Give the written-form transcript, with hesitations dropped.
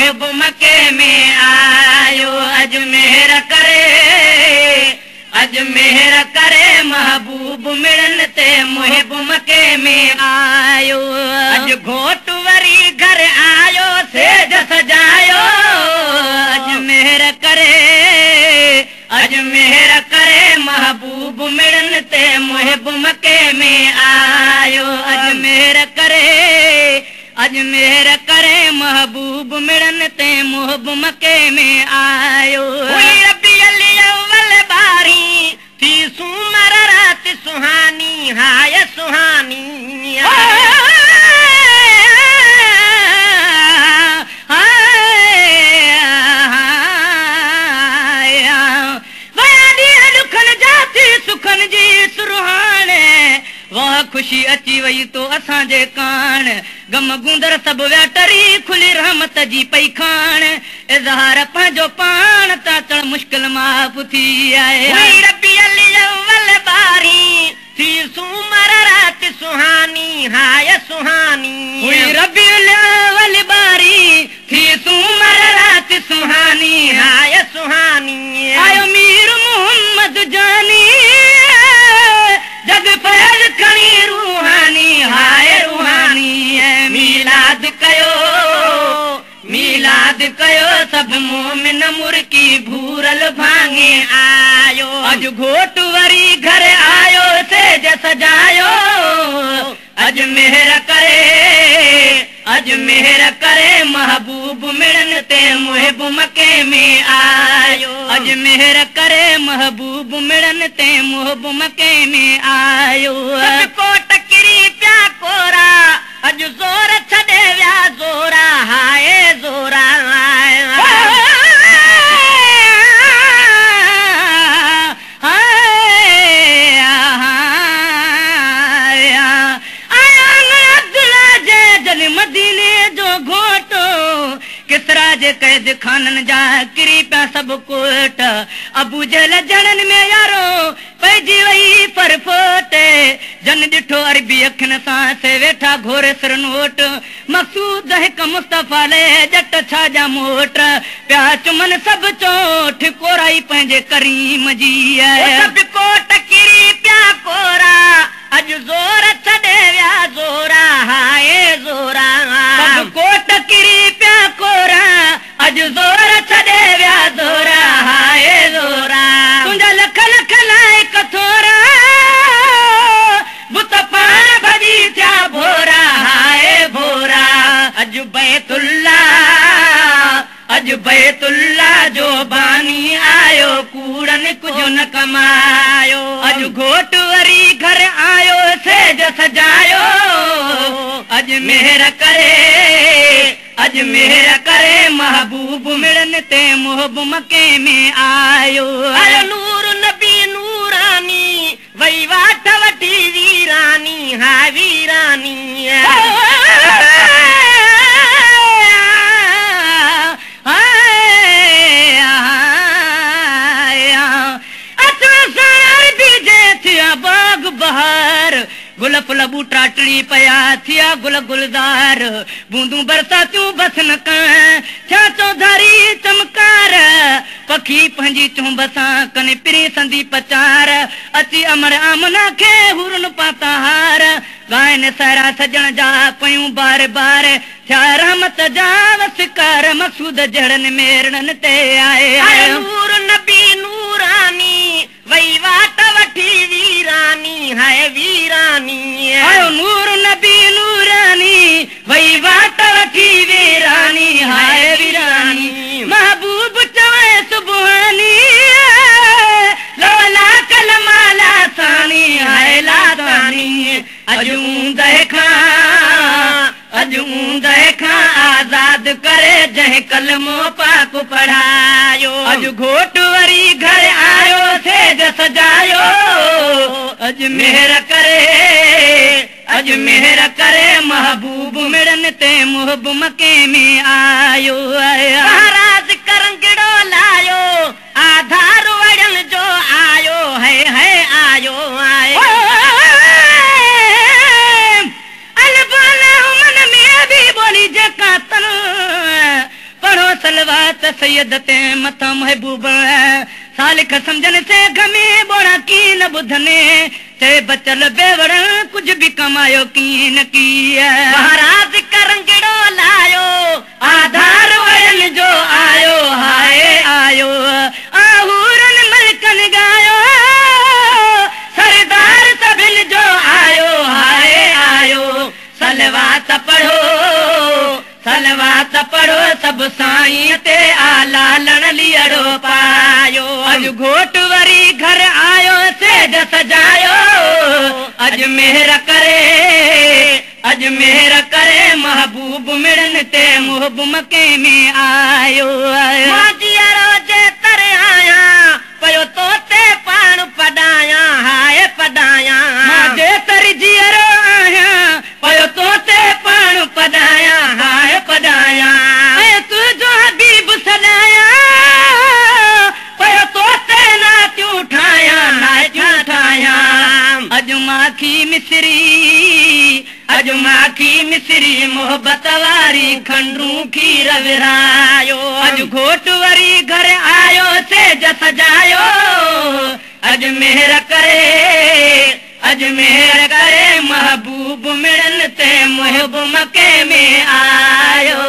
मुहिब मके में आयो अजमेर करे महबूब मिलन ते मुहिब मके में आयो अज घोट वरी घर आयो सेज सजायो अजमेर करे महबूब मिलन ते मुहिब मके में आयो अजमेर करे महबूब मिलन ते मुहिब मके में आयो रबियुल अव्वल बारी थी सुमर रात सुहानी हाय सुहानी वाह खुशी अची वई तो असांजे कान गम गुंदर सब वेटरी खुली रहमत जी पई खान इज़हार पंहिंजो पाण ता चढ़ मुश्किल माफ़ थी आए रबियुल अव्वल बारी थी सुमर रात सुहानी हाय सुहानी रबियुल अव्वल बारी थी सुमर रात सुहानी हाय सुहानी आयो मीर मोहम्मद जानी जग फैल खणी रूहानी हाय रूहानी मीलाद कयो सब मोमिन मुर्की भूरल भांगे आयो अज घोट वरी घर आयो सेज सजायो अजमेर करे महबूब मिलन ते मुहिब मके में आयो अजमेर करे महबूब मिलन ते मुहिब मके में आयो कोट किरी प्या कोरा अज ज़ोर छॾे विया ज़ोरा हाय ज़ोरा मदीने जो घोटो किसरा जे कैद खानन जा किरी पिया सब कोट अबू जहल जड़न में यारो पैजी वई पर फोटे जन ॾिठो अरबी अखिन सां से वेठा घोर सिर नोट मक़सूद हिक मुस्तफ़ा ले जट छा जा मोट पिया चुमन सब चोठ कोराई पंहिंजे करीम जी सब कोट किरी पिया कोरा अज ज़ोर छॾे विया ज़ोरा हाय ज़ोरा सब कोट किरी पिया कोरा अज ज़ोर छॾे विया ज़ोरा हाय ज़ोरा तुंहिंजा लख लख लाइ कथोरा बुत पाण भॼी थिया भोरा हाय भोरा अज बैतुल्ला जो बानी आयो कूड़न कुझु न कमायो अज घोट वरी घर आयो सेज सजायो अजमेर करे महबूब मिलन ते मुहिब मके में आयो नूर नबी नूरानी वई वाट वठी वीरानी हा वीरानी बाग बहार गुल फुल बूटा टड़ी पया थिया गुल गुलजार बूंदू बरसातियूं बस न छा चौधारी चमकार पखी पंहिंजी चुंब सां कने पिरी संदी पचार अची अमर आमना खे हुरन पाता हार गायन सहरा सजण जा पयूं बार बार थिया रहमत जा वसकार मक़सूद जड़न मेरन ते आए नूर नबी नूरानी वई वाट वठी वीरानी हाय वीरानी आयो नूर नबी नूरानी वई वाट वठी वीरानी हाय वीरानी महबूब चवे सुबहानी लवला कलमाला सानी हाय लादानी अजूं देखा आजाद करे जह कलमो पाक पढ़ायो अज घोट वरी घर आयो सेज सजायो अजमेर करे महबूब मिलन ते मुहिब मके में आयो महाराज करंगड़ो लायो आधार वड़न जो आयो है आयो आयो अलबाला मन में भी बोली जका तन पढ़ो सलवात सैयद ते मथा महबूब सालिक समझन से गमे बोड़ा की न बुधने ते बचल बेवड़ कुछ भी कमायो की न की महाराज करंगड़ो लायो आधार वरन जो आयो हाय आयो आहूरन मलकन गायो सरदार सभिन जो आयो हाय आयो सलवात पढ़ो सब साईं ते आला लण लियड़ो पायो अज घोट वरी घर आयो सेज सजायो अजमेर करे महबूब मिड़न ते मुहब मके में आयो माजियरो जे तर आया पयो तोते पाण पडाया हाय पडाया माजे तर जियरो आया पयो तोते पाण पडाया हाय पडाया ऐ तुझो हबीब सलाया पयो तोते ना क्यों ठाया हाय क्यों ठाया अज माखी मिसरी मोहब्बत वारी खंडू खीर विरायो अज घोट वरी घर आयो सेज सजायो अजमेर करे महबूब मिड़न ते मुहब मके में आयो।